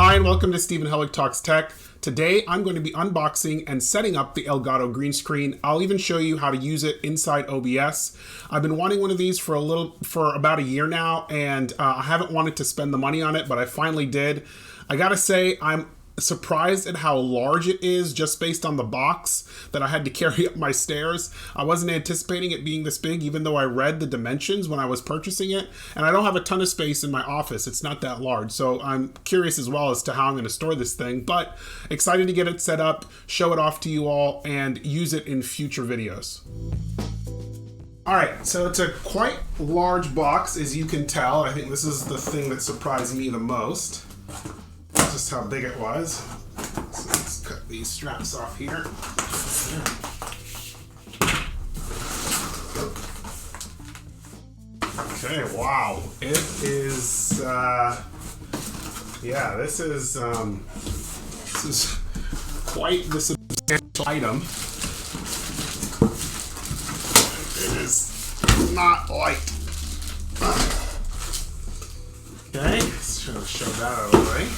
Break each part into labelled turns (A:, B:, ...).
A: Hi and welcome to Stephen Hellig Talks Tech. Today I'm going to be unboxing and setting up the Elgato Green Screen. I'll even show you how to use it inside OBS. I've been wanting one of these for about a year now, and I haven't wanted to spend the money on it, but I finally did. I gotta say, I'm surprised at how large it is just based on the box that I had to carry up my stairs. I wasn't anticipating it being this big, even though I read the dimensions when I was purchasing it, and I don't have a ton of space in my office. It's not that large, so I'm curious as well as to how I'm going to store this thing, but excited to get it set up, show it off to you all, and use it in future videos. Alright, so it's a quite large box, as you can tell. I think this is the thing that surprised me the most. Just how big it was. So let's cut these straps off here. Okay, wow. It is, yeah, this is quite the substantial item. It is not light. Okay, let's show that out of the way.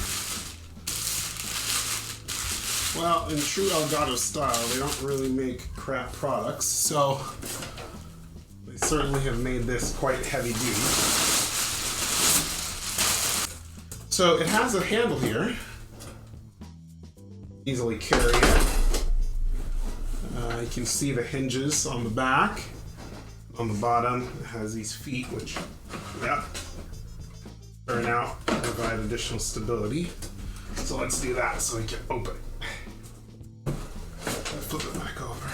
A: Well, in true Elgato style, they don't really make crap products, so they certainly have made this quite heavy duty. So it has a handle here. Easily carry it. You can see the hinges on the back. On the bottom, it has these feet, which, yeah, turn out, provide additional stability. So let's do that so we can open it. Flip it back over.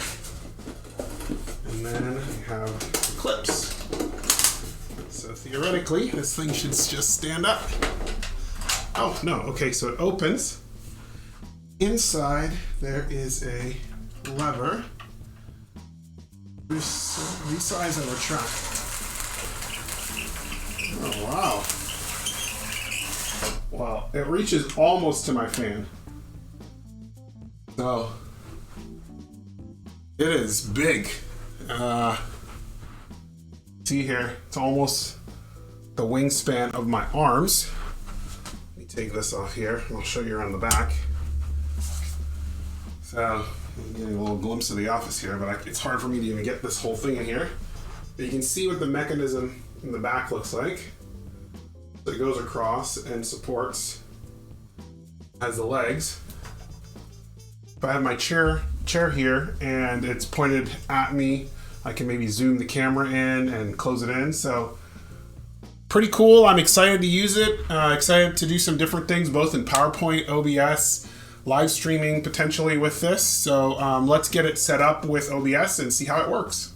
A: And then we have the clips. So theoretically, this thing should just stand up. Oh, no. Okay, so it opens. Inside, there is a lever. Resize and retract. Oh, wow. Wow, it reaches almost to my fan. So it is big. See here, it's almost the wingspan of my arms. Let me take this off here and I'll show you around the back. So I'm getting a little glimpse of the office here, but it's hard for me to even get this whole thing in here. But you can see what the mechanism in the back looks like. So it goes across and supports, has the legs. If I have my chair here and it's pointed at me, I can maybe zoom the camera in and close it in. So pretty cool. I'm excited to use it. Excited to do some different things, both in PowerPoint, OBS, live streaming potentially with this. So let's get it set up with OBS and see how it works.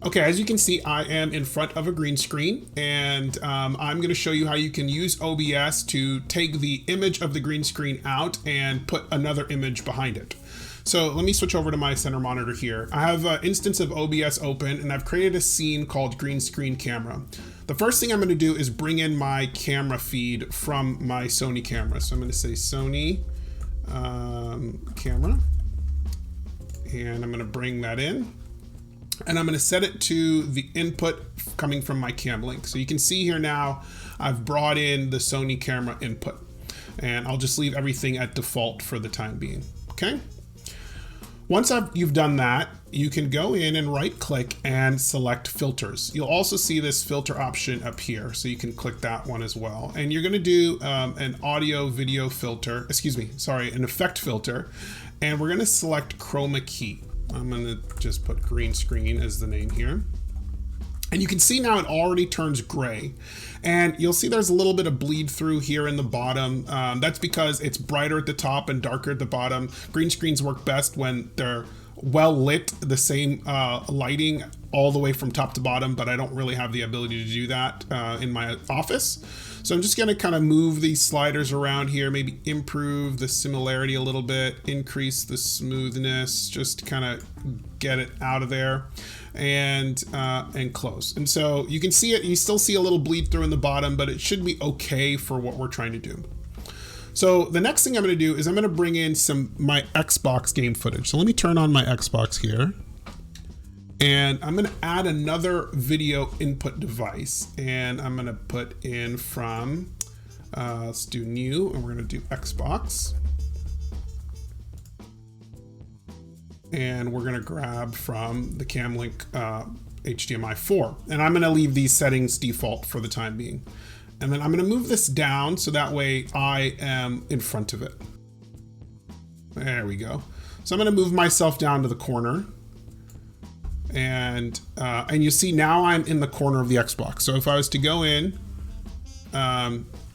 A: Okay, as you can see, I am in front of a green screen, and I'm going to show you how you can use OBS to take the image of the green screen out and put another image behind it. So let me switch over to my center monitor here. I have an instance of OBS open, and I've created a scene called Green Screen Camera. The first thing I'm going to do is bring in my camera feed from my Sony camera. So I'm going to say Sony camera, and I'm going to bring that in. And I'm going to set it to the input coming from my cam link. So you can see here now, I've brought in the Sony camera input, and I'll just leave everything at default for the time being. Okay. Once you've done that, you can go in and right click and select filters. You'll also see this filter option up here, so you can click that one as well. And you're going to do an audio video filter, an effect filter, and we're going to select chroma key. I'm going to just put green screen as the name here. And you can see now it already turns gray. And you'll see there's a little bit of bleed through here in the bottom. That's because it's brighter at the top and darker at the bottom. Green screens work best when they're well lit, the same lighting all the way from top to bottom, but I don't really have the ability to do that in my office. So I'm just going to kind of move these sliders around here, maybe improve the similarity a little bit, increase the smoothness, just to kind of get it out of there, and close. And so you can see it, you still see a little bleed through in the bottom, but it should be okay for what we're trying to do. So the next thing I'm going to do is I'm going to bring in my Xbox game footage. So let me turn on my Xbox here. And I'm going to add another video input device, and I'm going to put in from Let's do new, and we're gonna do Xbox. And we're gonna grab from the Camlink HDMI 4. And I'm gonna leave these settings default for the time being. And then I'm gonna move this down so that way I am in front of it. There we go. So I'm gonna move myself down to the corner. And you see now I'm in the corner of the Xbox. So if I was to go in,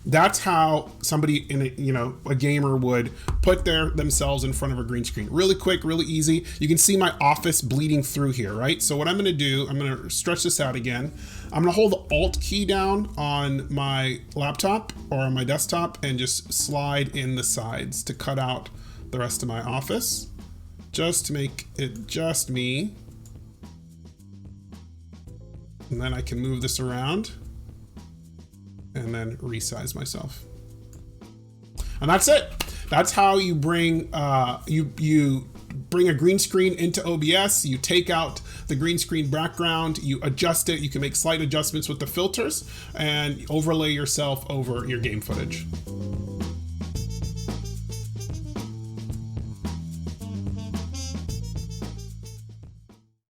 A: that's how somebody in a gamer would put themselves in front of a green screen. Really quick, really easy. You can see my office bleeding through here, right? So what I'm gonna do, I'm gonna stretch this out again. I'm gonna hold the Alt key down on my laptop or on my desktop and just slide in the sides to cut out the rest of my office, just to make it just me. And then I can move this around and then resize myself. And that's it. That's how you bring you bring a green screen into OBS. You take out the green screen background, you adjust it, you can make slight adjustments with the filters and overlay yourself over your game footage.